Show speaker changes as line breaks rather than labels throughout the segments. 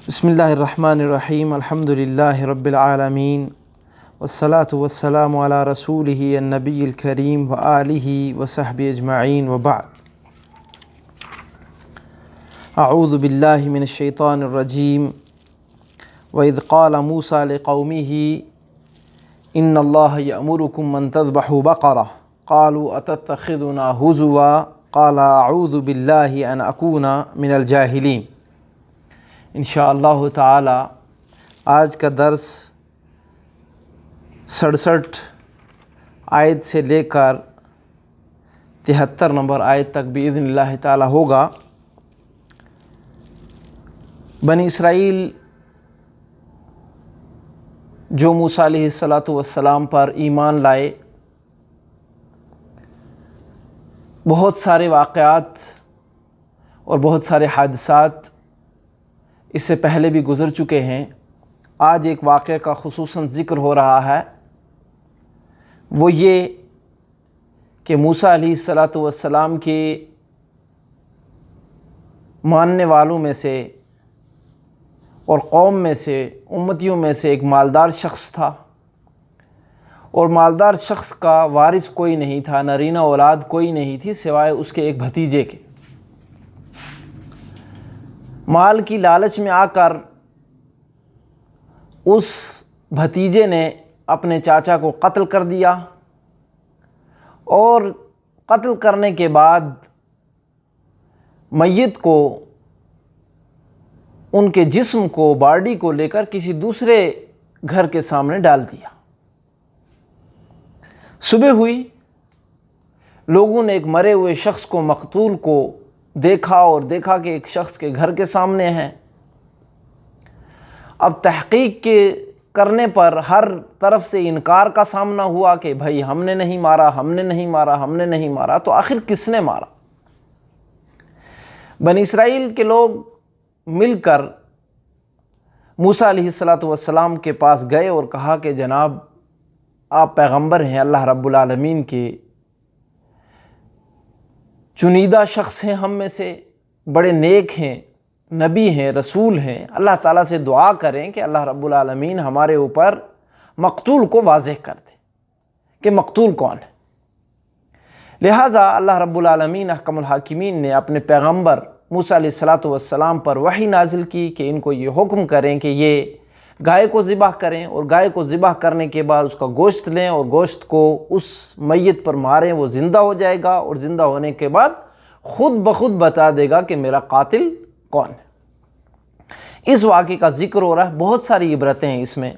بسم اللہ الرحمن الرحیم الحمد للہ رب العالمین والصلاة والسلام علی رسولہ النبی الکریم وآلہ وصحبہ اجمعین وبعد۔ اعوذ باللہ من الشیطان الرجیم وَإِذْ قَالَ مُوسَىٰ لِقَوْمِهِ إِنَّ اللَّهَ يَأْمُرُكُمْ أَن تَذْبَحُوا بَقَرَةً قَالُوا أَتَتَّخِذُنَا هُزُوًا قَالَ أَعُوذُ بِاللَّهِ أَنْ أَكُونَ مِنَ الْجَاهِلِينَ۔ انشاءاللہ تعالی آج کا درس 67 آیت سے لے کر 73 نمبر آیت تک باذن اللہ تعالی ہوگا۔ بنی اسرائیل جو موسیٰ علیہ السلام پر ایمان لائے، بہت سارے واقعات اور بہت سارے حادثات اس سے پہلے بھی گزر چکے ہیں۔ آج ایک واقعہ کا خصوصاً ذکر ہو رہا ہے، وہ یہ کہ موسیٰ علیہ السلام کے ماننے والوں میں سے اور قوم میں سے، امتیوں میں سے ایک مالدار شخص تھا، اور مالدار شخص کا وارث کوئی نہیں تھا، نرینہ اولاد کوئی نہیں تھی سوائے اس کے ایک بھتیجے کے۔ مال کی لالچ میں آ کر اس بھتیجے نے اپنے چاچا کو قتل کر دیا، اور قتل کرنے کے بعد میت کو، ان کے جسم کو، باڈی کو لے کر کسی دوسرے گھر کے سامنے ڈال دیا۔ صبح ہوئی، لوگوں نے ایک مرے ہوئے شخص کو، مقتول کو دیکھا، اور دیکھا کہ ایک شخص کے گھر کے سامنے ہے۔ اب تحقیق کرنے پر ہر طرف سے انکار کا سامنا ہوا کہ بھائی ہم نے نہیں مارا، ہم نے نہیں مارا، ہم نے نہیں مارا۔ تو آخر کس نے مارا؟ بنی اسرائیل کے لوگ مل کر موسیٰ علیہ السلام کے پاس گئے اور کہا کہ جناب آپ پیغمبر ہیں، اللہ رب العالمین کے چنیدہ شخص ہیں، ہم میں سے بڑے نیک ہیں، نبی ہیں، رسول ہیں، اللہ تعالیٰ سے دعا کریں کہ اللہ رب العالمین ہمارے اوپر مقتول کو واضح کر دے کہ مقتول کون ہے۔ لہٰذا اللہ رب العالمین احکم الحاکمین نے اپنے پیغمبر موسیٰ علیہ السلام پر وحی نازل کی کہ ان کو یہ حکم کریں کہ یہ گائے کو ذبح کریں، اور گائے کو ذبح کرنے کے بعد اس کا گوشت لیں اور گوشت کو اس میت پر ماریں، وہ زندہ ہو جائے گا، اور زندہ ہونے کے بعد خود بخود بتا دے گا کہ میرا قاتل کون ہے۔ اس واقعے کا ذکر ہو رہا ہے، بہت ساری عبرتیں ہیں اس میں۔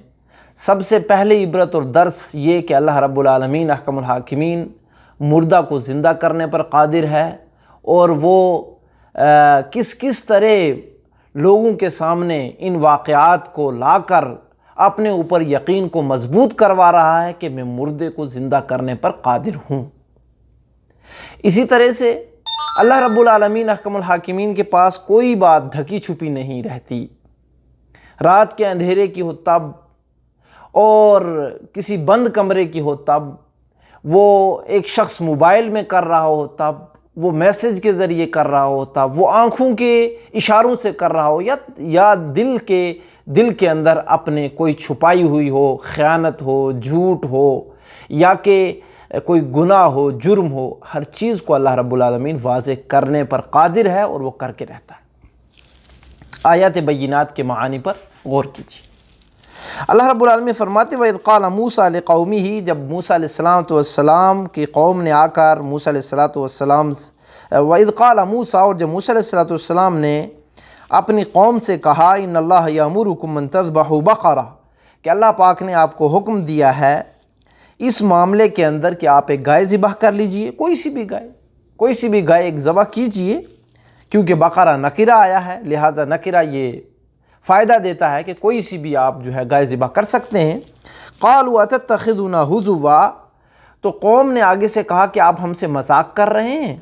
سب سے پہلے عبرت اور درس یہ کہ اللہ رب العالمین احکم الحاکمین مردہ کو زندہ کرنے پر قادر ہے، اور وہ کس طرح لوگوں کے سامنے ان واقعات کو لا کر اپنے اوپر یقین کو مضبوط کروا رہا ہے کہ میں مردے کو زندہ کرنے پر قادر ہوں۔ اسی طرح سے اللہ رب العالمین احکم الحاکمین کے پاس کوئی بات ڈھکی چھپی نہیں رہتی۔ رات کے اندھیرے کی ہو تب، اور کسی بند کمرے کی ہو تب، وہ ایک شخص موبائل میں کر رہا ہو تب، وہ میسج کے ذریعے کر رہا ہو تب، وہ آنکھوں کے اشاروں سے کر رہا ہو، یا دل کے اندر اپنے کوئی چھپائی ہوئی ہو، خیانت ہو، جھوٹ ہو، یا کہ کوئی گناہ ہو، جرم ہو، ہر چیز کو اللہ رب العالمین واضح کرنے پر قادر ہے، اور وہ کر کے رہتا ہے۔ آیات بینات کے معانی پر غور کیجیے۔ اللہ رب العالمین فرماتے وَإِذْ قَالَ مُوسَىٰ لِقَوْمِهِ، جب موسیٰ علیہ السلام کی قوم نے آ کر موسیٰ علیہ السلام وَإِذْ قَالَ مُوسَىٰ، اور جب موسیٰ علیہ السلام نے اپنی قوم سے کہا إِنَّ اللَّهَ يَأْمُرُكُمْ أَن تَذْبَحُوا بَقَرَةً، کہ اللہ پاک نے آپ کو حکم دیا ہے اس معاملے کے اندر کہ آپ ایک گائے ذبح کر لیجئے، کوئی سی بھی گائے ایک ذبح کیجئے، کیونکہ بقرہ نکرہ آیا ہے، لہٰذا نکرہ یہ فائدہ دیتا ہے کہ کوئی سی بھی آپ جو ہے گائے ذبح کر سکتے ہیں۔ قالوا اتتخذنا ہزوا، تو قوم نے آگے سے کہا کہ آپ ہم سے مذاق کر رہے ہیں۔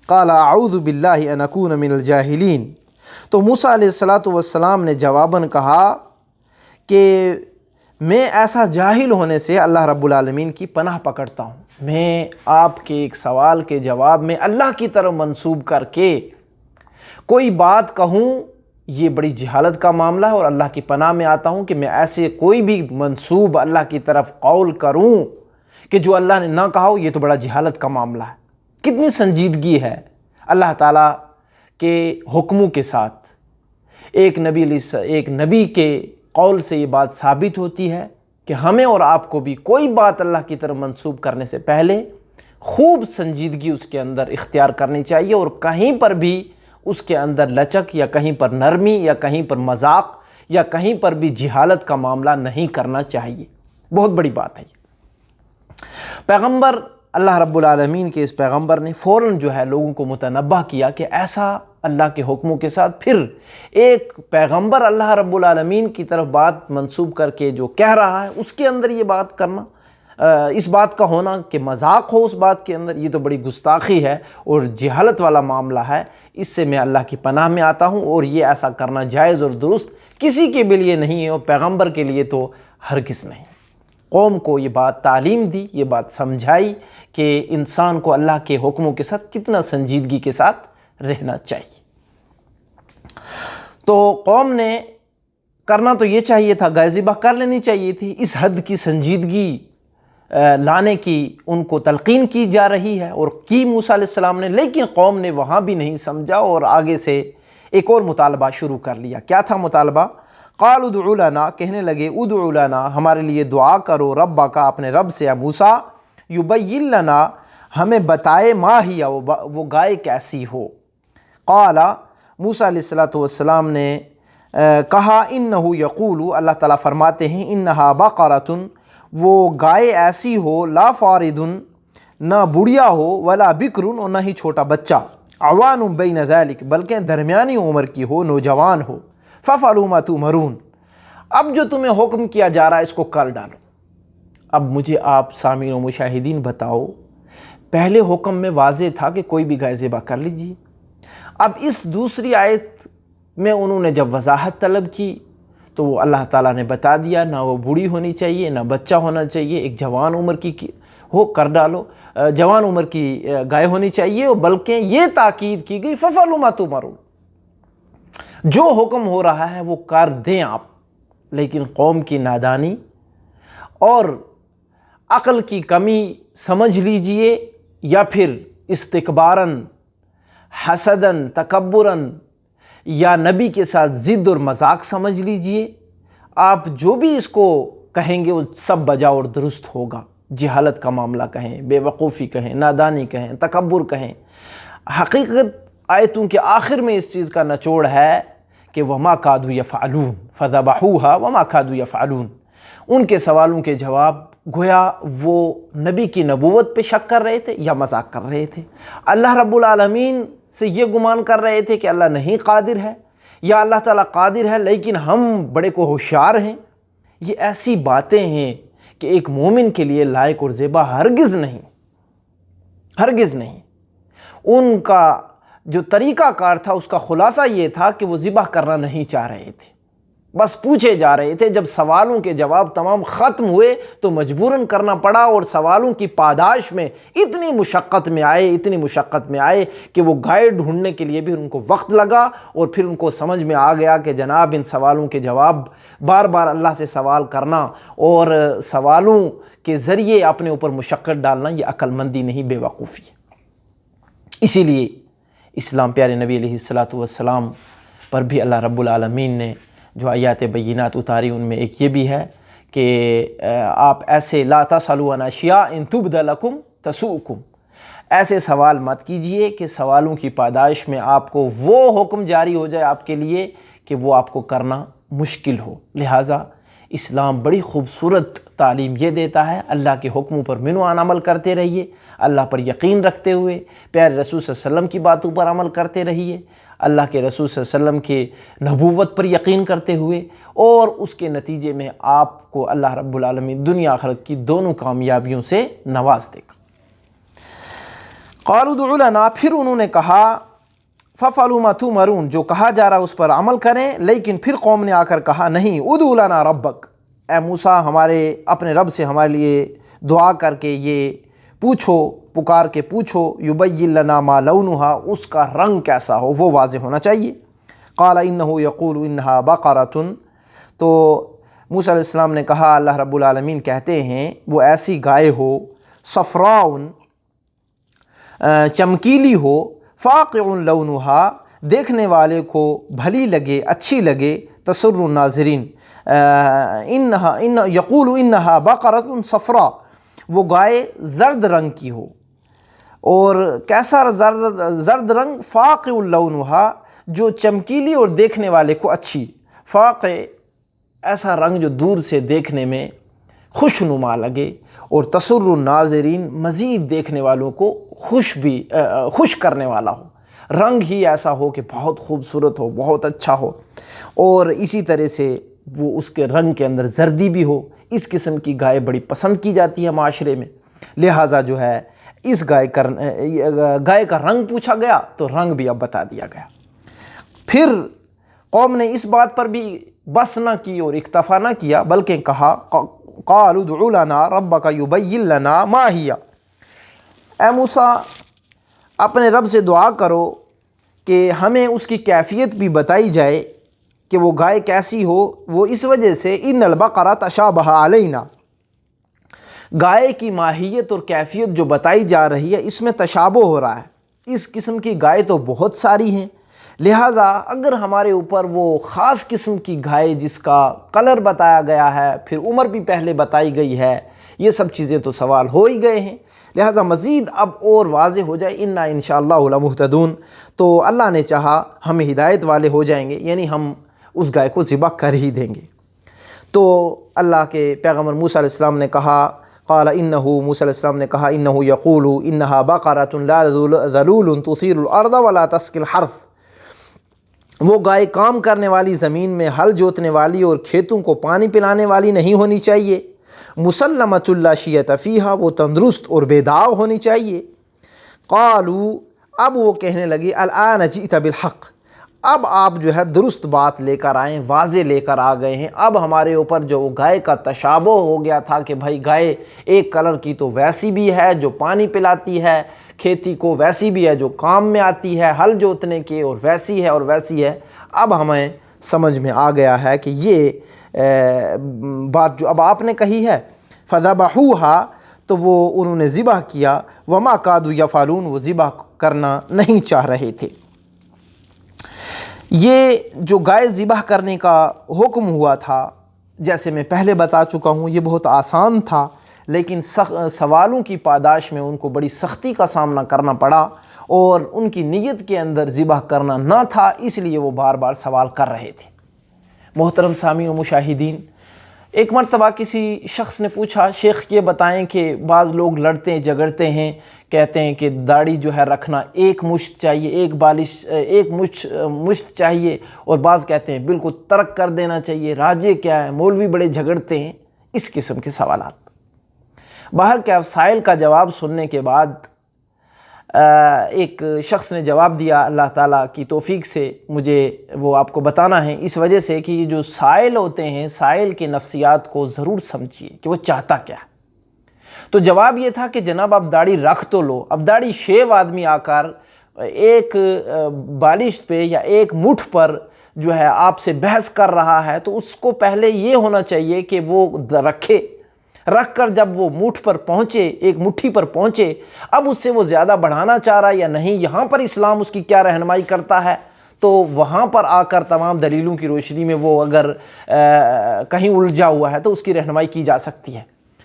قال اعوذ باللہ ان اکون من الجاہلین، تو موسیٰ علیہ السلام نے جواباً کہا کہ میں ایسا جاہل ہونے سے اللہ رب العالمین کی پناہ پکڑتا ہوں۔ میں آپ کے ایک سوال کے جواب میں اللہ کی طرف منسوب کر کے کوئی بات کہوں یہ بڑی جہالت کا معاملہ ہے، اور اللہ کی پناہ میں آتا ہوں کہ میں ایسے کوئی بھی منسوب اللہ کی طرف قول کروں کہ جو اللہ نے نہ کہا ہو، یہ تو بڑا جہالت کا معاملہ ہے۔ کتنی سنجیدگی ہے اللہ تعالیٰ کے حکموں کے ساتھ۔ ایک نبی کے قول سے یہ بات ثابت ہوتی ہے کہ ہمیں اور آپ کو بھی کوئی بات اللہ کی طرف منسوب کرنے سے پہلے خوب سنجیدگی اس کے اندر اختیار کرنی چاہیے، اور کہیں پر بھی اس کے اندر لچک یا کہیں پر نرمی یا کہیں پر مذاق یا کہیں پر بھی جہالت کا معاملہ نہیں کرنا چاہیے۔ بہت بڑی بات ہے یہ۔ پیغمبر اللہ رب العالمین کے اس پیغمبر نے فوراً جو ہے لوگوں کو متنبہ کیا کہ ایسا اللہ کے حکموں کے ساتھ پھر ایک پیغمبر اللہ رب العالمین کی طرف بات منسوب کر کے جو کہہ رہا ہے اس کے اندر یہ بات کرنا، اس بات کا ہونا کہ مذاق ہو اس بات کے اندر، یہ تو بڑی گستاخی ہے اور جہالت والا معاملہ ہے۔ اس سے میں اللہ کی پناہ میں آتا ہوں، اور یہ ایسا کرنا جائز اور درست کسی کے بھی لیے نہیں ہے، اور پیغمبر کے لیے تو ہرگز نہیں۔ قوم کو یہ بات تعلیم دی، یہ بات سمجھائی کہ انسان کو اللہ کے حکموں کے ساتھ کتنا سنجیدگی کے ساتھ رہنا چاہیے۔ تو قوم نے کرنا تو یہ چاہیے تھا، گائے ذبح کر لینی چاہیے تھی۔ اس حد کی سنجیدگی لانے کی ان کو تلقین کی جا رہی ہے، اور کی موسیٰ علیہ السلام نے، لیکن قوم نے وہاں بھی نہیں سمجھا اور آگے سے ایک اور مطالبہ شروع کر لیا۔ کیا تھا مطالبہ؟ قالوا ادع لنا، کہنے لگے ادع لنا، ہمارے لیے دعا کرو، ربک، اپنے رب سے، موسیٰ، یبین لنا، ہمیں بتائے، ما ہی، وہ گائے کیسی ہو۔ قال، موسیٰ علیہ السلام نے کہا، انہ یقول، اللہ تعالیٰ فرماتے ہیں، انہا بقرۃ، وہ گائے ایسی ہو، لا فارد، نہ بڑھیا ہو، ولا بکر، اور نہ ہی چھوٹا بچہ، عوان بین ذلک، بلکہ درمیانی عمر کی ہو، نوجوان ہو، ففعلوا ما تؤمرون، اب جو تمہیں حکم کیا جا رہا ہے اس کو کر ڈالو۔ اب مجھے آپ سامعین و مشاہدین بتاؤ، پہلے حکم میں واضح تھا کہ کوئی بھی گائے ذبح کر لیجیے، اب اس دوسری آیت میں انہوں نے جب وضاحت طلب کی تو وہ اللہ تعالیٰ نے بتا دیا، نہ وہ بوڑھی ہونی چاہیے، نہ بچہ ہونا چاہیے، ایک جوان عمر کی ہو، کر ڈالو، جوان عمر کی گائے ہونی چاہیے، بلکہ یہ تاکید کی گئی، ففعلوا ما تؤمرون، جو حکم ہو رہا ہے وہ کر دیں آپ۔ لیکن قوم کی نادانی اور عقل کی کمی سمجھ لیجئے، یا پھر استکباراً، حسداً، تکبراً، یا نبی کے ساتھ ضد اور مذاق سمجھ لیجئے، آپ جو بھی اس کو کہیں گے وہ سب بجا اور درست ہوگا۔ جہالت کا معاملہ کہیں، بے وقوفی کہیں، نادانی کہیں، تکبر کہیں، حقیقت آیتوں کے آخر میں اس چیز کا نچوڑ ہے کہ وما کادوا یفعلون فذبحوها وما کادوا یفعلون۔ ان کے سوالوں کے جواب گویا وہ نبی کی نبوت پہ شک کر رہے تھے یا مذاق کر رہے تھے، اللہ رب العالمین سے یہ گمان کر رہے تھے کہ اللہ نہیں قادر ہے، یا اللہ تعالیٰ قادر ہے لیکن ہم بڑے کو ہوشیار ہیں۔ یہ ایسی باتیں ہیں کہ ایک مومن کے لیے لائق اور زیبا ہرگز نہیں، ہرگز نہیں۔ ان کا جو طریقہ کار تھا اس کا خلاصہ یہ تھا کہ وہ ذبح کرنا نہیں چاہ رہے تھے، بس پوچھے جا رہے تھے۔ جب سوالوں کے جواب تمام ختم ہوئے تو مجبوراً کرنا پڑا، اور سوالوں کی پاداش میں اتنی مشقت میں آئے کہ وہ گائے ڈھونڈنے کے لیے بھی ان کو وقت لگا، اور پھر ان کو سمجھ میں آ گیا کہ جناب ان سوالوں کے جواب بار بار اللہ سے سوال کرنا اور سوالوں کے ذریعے اپنے اوپر مشقت ڈالنا یہ عقل مندی نہیں، بے وقوفی ہے۔ اسی لیے اسلام پیارے نبی علیہ السلام پر بھی اللہ رب العالمین نے جو آیات بینات اتاری ان میں ایک یہ بھی ہے کہ آپ ایسے لا تسألوا عن اشیاء ان تبد لکم تسؤکم، ایسے سوال مت کیجئے کہ سوالوں کی پاداش میں آپ کو وہ حکم جاری ہو جائے آپ کے لیے کہ وہ آپ کو کرنا مشکل ہو۔ لہٰذا اسلام بڑی خوبصورت تعلیم یہ دیتا ہے، اللہ کے حکموں پر منوان عمل کرتے رہیے، اللہ پر یقین رکھتے ہوئے پیارے رسول صلی اللہ علیہ وسلم کی باتوں پر عمل کرتے رہیے، اللہ کے رسول صلی اللہ علیہ وسلم کے نبوت پر یقین کرتے ہوئے، اور اس کے نتیجے میں آپ کو اللہ رب العالمین دنیا آخرت کی دونوں کامیابیوں سے نواز دے گا۔ قالوا ادع لنا، پھر انہوں نے کہا ففعلوا ما تؤمرون، جو کہا جا رہا اس پر عمل کریں، لیکن پھر قوم نے آ کر کہا نہیں، ادع لنا ربک، اے موسیٰ ہمارے اپنے رب سے ہمارے لیے دعا کر کے یہ پوچھو، پکار کے پوچھو، یبین لنا ما لونھا، اس کا رنگ کیسا ہو وہ واضح ہونا چاہیے۔ قال انه یقول انها بقرۃ، تو موسیٰ علیہ السلام نے کہا اللہ رب العالمین کہتے ہیں وہ ایسی گائے ہو، صفراء چمکیلی ہو، فاقع لونھا دیکھنے والے کو بھلی لگے، اچھی لگے، تسر الناظرین، یقول انہا بقرۃ صفراء، وہ گائے زرد رنگ کی ہو، اور کیسا زرد رنگ، فاقع لونھا جو چمکیلی اور دیکھنے والے کو اچھی، فاقع ایسا رنگ جو دور سے دیکھنے میں خوشنما لگے، اور تسر الناظرین مزید دیکھنے والوں کو خوش کرنے والا ہو، رنگ ہی ایسا ہو کہ بہت خوبصورت ہو، بہت اچھا ہو، اور اسی طرح سے وہ اس کے رنگ کے اندر زردی بھی ہو۔ اس قسم کی گائے بڑی پسند کی جاتی ہے معاشرے میں، لہٰذا جو ہے اس گائے کا رنگ پوچھا گیا تو رنگ بھی اب بتا دیا گیا۔ پھر قوم نے اس بات پر بھی بس نہ کی اور اکتفا نہ کیا، بلکہ کہا قالوا ادع لنا ربک یبین لنا ما ہی، اے موسیٰ اپنے رب سے دعا کرو کہ ہمیں اس کی کیفیت بھی بتائی جائے کہ وہ گائے کیسی ہو، وہ اس وجہ سے ان البقرہ تشابہ علینا، گائے کی ماہیت اور کیفیت جو بتائی جا رہی ہے اس میں تشابہ ہو رہا ہے، اس قسم کی گائے تو بہت ساری ہیں، لہٰذا اگر ہمارے اوپر وہ خاص قسم کی گائے جس کا کلر بتایا گیا ہے، پھر عمر بھی پہلے بتائی گئی ہے، یہ سب چیزیں تو سوال ہو ہی گئے ہیں، لہٰذا مزید اب اور واضح ہو جائے، انا انشاءاللہ لمہتدون، تو اللہ نے چاہا ہم ہدایت والے ہو جائیں گے، یعنی ہم اس گائے کو ذبح کر ہی دیں گے۔ تو اللہ کے پیغمبر موسیٰ علیہ السلام نے کہا، قال موسیٰ علیہ السلام نے کہا انہ یقول انہا بقرۃ لا ذلول تثیر الارض ولا تسقی الحرث، وہ گائے کام کرنے والی، زمین میں ہل جوتنے والی اور کھیتوں کو پانی پلانے والی نہیں ہونی چاہیے، مسلمۃ لا شیۃ فیہا، وہ تندرست اور بے داغ ہونی چاہیے۔ قالوا، اب وہ کہنے لگی الآن جئت بالحق، اب آپ جو ہے درست بات لے کر آئیں، واضح لے کر آ گئے ہیں، اب ہمارے اوپر جو گائے کا تشابہ ہو گیا تھا کہ بھائی گائے ایک کلر کی تو ویسی بھی ہے جو پانی پلاتی ہے کھیتی کو، ویسی بھی ہے جو کام میں آتی ہے ہل جوتنے کے، اور ویسی ہے اور ویسی ہے، اب ہمیں سمجھ میں آ گیا ہے کہ یہ بات جو اب آپ نے کہی ہے، فذبحوها، تو وہ انہوں نے ذبح کیا، وما کادوا یفعلون، وہ ذبح کرنا نہیں چاہ رہے تھے۔ یہ جو گائے ذبح کرنے کا حکم ہوا تھا، جیسے میں پہلے بتا چکا ہوں، یہ بہت آسان تھا، لیکن سوالوں کی پاداش میں ان کو بڑی سختی کا سامنا کرنا پڑا، اور ان کی نیت کے اندر ذبح کرنا نہ تھا، اس لیے وہ بار بار سوال کر رہے تھے۔ محترم سامعین و مشاہدین، ایک مرتبہ کسی شخص نے پوچھا، شیخ یہ بتائیں کہ بعض لوگ لڑتے ہیں جھگڑتے ہیں، کہتے ہیں کہ داڑھی جو ہے رکھنا ایک مشت چاہیے، ایک مشت چاہیے، اور بعض کہتے ہیں بالکل ترک کر دینا چاہیے، راجے کیا ہے، مولوی بڑے جھگڑتے ہیں، اس قسم کے سوالات۔ باہر کے سائل کا جواب سننے کے بعد ایک شخص نے جواب دیا، اللہ تعالیٰ کی توفیق سے مجھے وہ آپ کو بتانا ہے، اس وجہ سے کہ یہ جو سائل ہوتے ہیں، سائل کے نفسیات کو ضرور سمجھیے کہ وہ چاہتا کیا ہے۔ تو جواب یہ تھا کہ جناب آپ داڑھی رکھ تو لو، اب داڑھی شیو آدمی آ کر ایک بالشت پہ یا ایک مٹھ پر جو ہے آپ سے بحث کر رہا ہے، تو اس کو پہلے یہ ہونا چاہیے کہ وہ رکھ کر جب وہ مٹھ پر پہنچے، ایک مٹھی پر پہنچے، اب اس سے وہ زیادہ بڑھانا چاہ رہا ہے یا نہیں، یہاں پر اسلام اس کی کیا رہنمائی کرتا ہے، تو وہاں پر آ کر تمام دلیلوں کی روشنی میں وہ اگر کہیں الجھا ہوا ہے تو اس کی رہنمائی کی جا سکتی ہے۔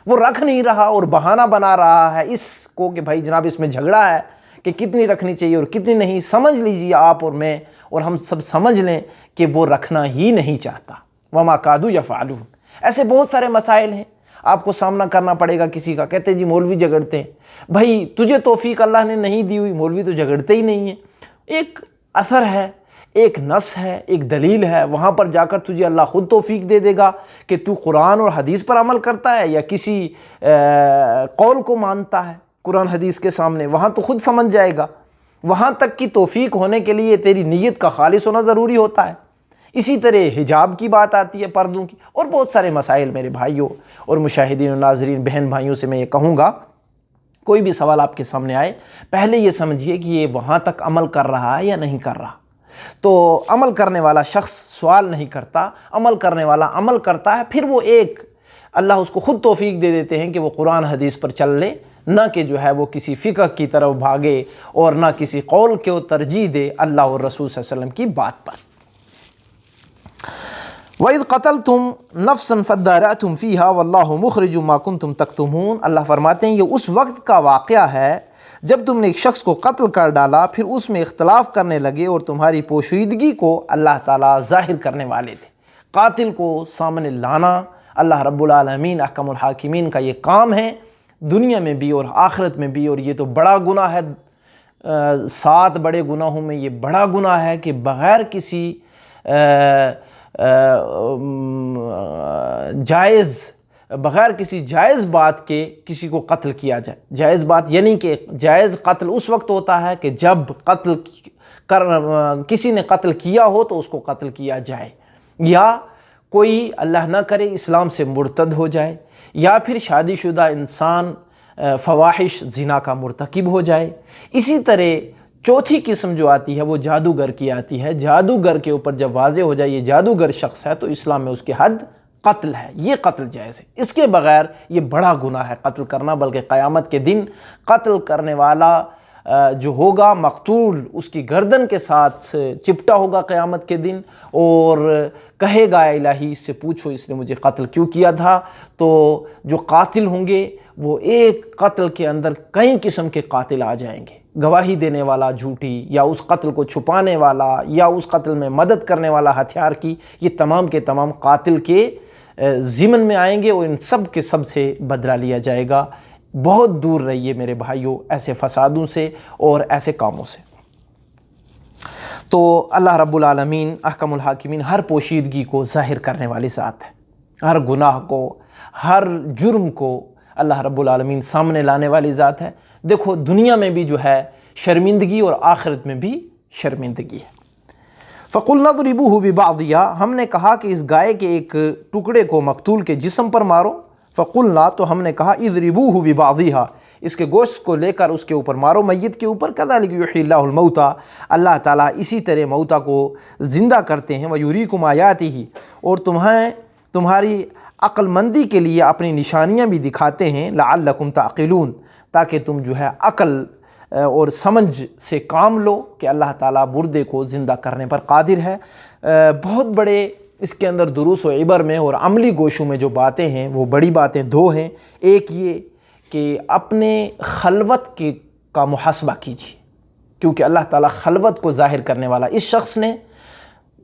وہ رکھ نہیں رہا اور بہانہ بنا رہا ہے اس کو کہ بھائی جناب اس میں جھگڑا ہے کہ کتنی رکھنی چاہیے اور کتنی نہیں، سمجھ لیجیے آپ اور میں اور ہم سب سمجھ لیں کہ وہ رکھنا ہی نہیں چاہتا، وما کادوا یفعلون۔ ایسے بہت سارے مسائل ہیں آپ کو سامنا کرنا پڑے گا، کسی کا کہتے ہیں جی مولوی جھگڑتے ہیں، بھائی تجھے توفیق اللہ نے نہیں دی ہوئی، مولوی تو جھگڑتے ہی نہیں ہیں، ایک اثر ہے، ایک نص ہے، ایک دلیل ہے، وہاں پر جا کر تجھے اللہ خود توفیق دے دے گا کہ تو قرآن اور حدیث پر عمل کرتا ہے یا کسی قول کو مانتا ہے قرآن حدیث کے سامنے، وہاں تو خود سمجھ جائے گا۔ وہاں تک کی توفیق ہونے کے لیے تیری نیت کا خالص ہونا ضروری ہوتا ہے۔ اسی طرح حجاب کی بات آتی ہے، پردوں کی، اور بہت سارے مسائل۔ میرے بھائیوں اور مشاہدین و ناظرین، بہن بھائیوں سے میں یہ کہوں گا، کوئی بھی سوال آپ کے سامنے آئے، پہلے یہ سمجھیے کہ یہ وہاں تک عمل کر رہا ہے یا نہیں کر رہا۔ تو عمل کرنے والا شخص سوال نہیں کرتا، عمل کرنے والا عمل کرتا ہے، پھر وہ ایک اللہ اس کو خود توفیق دے دیتے ہیں کہ وہ قرآن حدیث پر چل لے، نہ کہ جو ہے وہ کسی فقہ کی طرف بھاگے اور نہ کسی قول کو ترجیح دے اللہ اور رسول صلی اللہ علیہ وسلم کی بات پر۔ وَإِذْ قَتَلْتُمْ نَفْسًا فَادَّارَأْتُمْ فِيهَا وَاللَّهُ مُخْرِجٌ مَا كُنْتُمْ تَكْتُمُونَ۔ اللہ فرماتے ہیں یہ اس وقت کا واقعہ ہے جب تم نے ایک شخص کو قتل کر ڈالا، پھر اس میں اختلاف کرنے لگے اور تمہاری پوشیدگی کو اللہ تعالیٰ ظاہر کرنے والے تھے۔ قاتل کو سامنے لانا اللہ رب العالمین احکم الحاکمین کا یہ کام ہے، دنیا میں بھی اور آخرت میں بھی، اور یہ تو بڑا گناہ ہے، 7 بڑے گناہوں میں یہ بڑا گناہ ہے کہ بغیر کسی جائز بات کے کسی کو قتل کیا جائے۔ جائز بات یعنی کہ جائز قتل اس وقت ہوتا ہے کہ جب کسی نے قتل کیا ہو تو اس کو قتل کیا جائے، یا کوئی اللہ نہ کرے اسلام سے مرتد ہو جائے، یا پھر شادی شدہ انسان فواحش زنا کا مرتکب ہو جائے۔ اسی طرح چوتھی قسم جو آتی ہے وہ جادوگر کی آتی ہے۔ جادوگر کے اوپر جب واضح ہو جائے یہ جادوگر شخص ہے تو اسلام میں اس کی حد قتل ہے، یہ قتل جائز ہے۔ اس کے بغیر یہ بڑا گناہ ہے قتل کرنا، بلکہ قیامت کے دن قتل کرنے والا جو ہوگا مقتول اس کی گردن کے ساتھ چپٹا ہوگا قیامت کے دن، اور کہے گا اے الہی اس سے پوچھو اس نے مجھے قتل کیوں کیا تھا۔ تو جو قاتل ہوں گے وہ ایک قتل کے اندر کئی قسم کے قاتل آ جائیں گے، گواہی دینے والا جھوٹی، یا اس قتل کو چھپانے والا، یا اس قتل میں مدد کرنے والا ہتھیار کی، یہ تمام کے تمام قاتل کے ضمن میں آئیں گے، اور ان سب کے سب سے بدلہ لیا جائے گا۔ بہت دور رہیے میرے بھائیوں ایسے فسادوں سے اور ایسے کاموں سے۔ تو اللہ رب العالمین احکم الحاکمین ہر پوشیدگی کو ظاہر کرنے والی ذات ہے، ہر گناہ کو، ہر جرم کو اللہ رب العالمین سامنے لانے والی ذات ہے۔ دیکھو دنیا میں بھی جو ہے شرمندگی اور آخرت میں بھی شرمندگی ہے۔ فَقُلْنَا اضْرِبُوهُ بِبَعْضِهَا، ہم نے کہا کہ اس گائے کے ایک ٹکڑے کو مقتول کے جسم پر مارو۔ فَقُلْنَا، تو ہم نے کہا اضْرِبُوهُ بِبَعْضِهَا، اس کے گوشت کو لے کر اس کے اوپر مارو، میت کے اوپر۔ كَذَلِكَ يُحْيِي اللَّهُ الْمَوْتَى، اللہ تعالیٰ اسی طرح موتیٰ کو زندہ کرتے ہیں۔ وَيُرِيكُمْ آيَاتِهِ، اور تمہاری عقل مندی کے لیے اپنی نشانیاں بھی دکھاتے ہیں۔ لَعَلَّكُمْ تَعْقِلُونَ، تاکہ تم جو ہے عقل اور سمجھ سے کام لو کہ اللہ تعالیٰ مردے کو زندہ کرنے پر قادر ہے۔ بہت بڑے اس کے اندر دروس و عبر میں اور عملی گوشوں میں جو باتیں ہیں وہ بڑی باتیں دو ہیں۔ ایک یہ کہ اپنے خلوت کا محاسبہ کیجیے، کیونکہ اللہ تعالیٰ خلوت کو ظاہر کرنے والا۔ اس شخص نے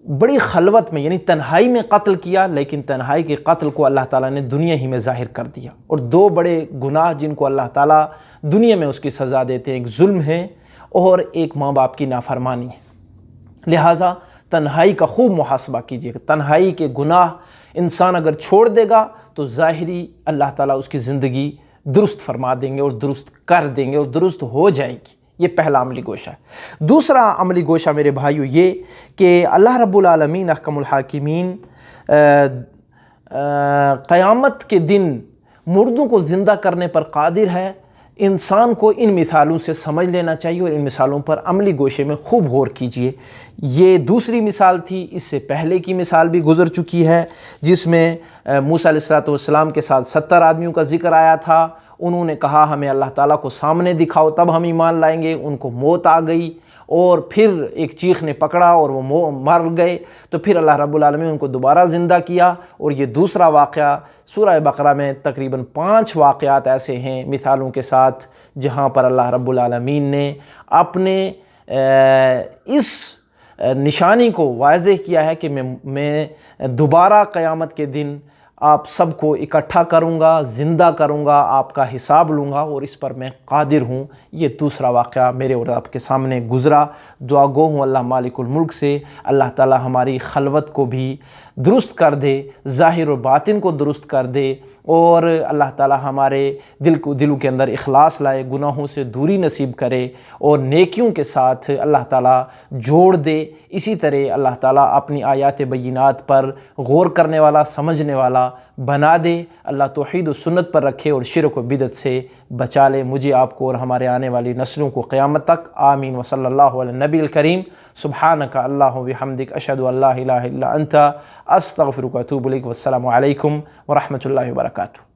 بڑی خلوت میں یعنی تنہائی میں قتل کیا، لیکن تنہائی کے قتل کو اللہ تعالیٰ نے دنیا ہی میں ظاہر کر دیا۔ اور 2 بڑے گناہ جن کو اللہ تعالیٰ دنیا میں اس کی سزا دیتے ہیں، ایک ظلم ہے اور ایک ماں باپ کی نافرمانی ہے۔ لہٰذا تنہائی کا خوب محاسبہ کیجیے کہ تنہائی کے گناہ انسان اگر چھوڑ دے گا تو ظاہری اللہ تعالیٰ اس کی زندگی درست فرما دیں گے اور درست کر دیں گے اور درست ہو جائے گی۔ یہ پہلا عملی گوشہ ہے۔ دوسرا عملی گوشہ میرے بھائیو یہ کہ اللہ رب العالمین احکم الحاکمین قیامت کے دن مردوں کو زندہ کرنے پر قادر ہے۔ انسان کو ان مثالوں سے سمجھ لینا چاہیے اور ان مثالوں پر عملی گوشے میں خوب غور کیجیے۔ یہ دوسری مثال تھی، اس سے پہلے کی مثال بھی گزر چکی ہے جس میں موسیٰ علیہ السلام کے ساتھ 70 آدمیوں کا ذکر آیا تھا۔ انہوں نے کہا ہمیں اللہ تعالیٰ کو سامنے دکھاؤ تب ہم ایمان لائیں گے۔ ان کو موت آ گئی اور پھر ایک چیخ نے پکڑا اور وہ مر گئے، تو پھر اللہ رب العالمین ان کو دوبارہ زندہ کیا۔ اور یہ دوسرا واقعہ سورہ بقرہ میں تقریباً 5 واقعات ایسے ہیں مثالوں کے ساتھ جہاں پر اللہ رب العالمین نے اپنے اس نشانی کو واضح کیا ہے کہ میں دوبارہ قیامت کے دن آپ سب کو اکٹھا کروں گا، زندہ کروں گا، آپ کا حساب لوں گا اور اس پر میں قادر ہوں۔ یہ دوسرا واقعہ میرے اور آپ کے سامنے گزرا۔ دعا گو ہوں اللہ مالک الملک سے اللہ تعالیٰ ہماری خلوت کو بھی درست کر دے، ظاہر و باطن کو درست کر دے، اور اللہ تعالی ہمارے دلوں کے اندر اخلاص لائے، گناہوں سے دوری نصیب کرے اور نیکیوں کے ساتھ اللہ تعالی جوڑ دے۔ اسی طرح اللہ تعالی اپنی آیات بینات پر غور کرنے والا، سمجھنے والا بنا دے۔ اللہ توحید و سنت پر رکھے اور شرک و بدعت سے بچا لے مجھے، آپ کو اور ہمارے آنے والی نسلوں کو قیامت تک۔ آمین وصلی اللہ علی النبی الکریم۔ سبحانک اللہم وبحمدک، اشہد ان لا الہ الا انت، استغفرک واتوب الیک۔ والسلام علیکم ورحمۃ اللہ وبرکاتہ۔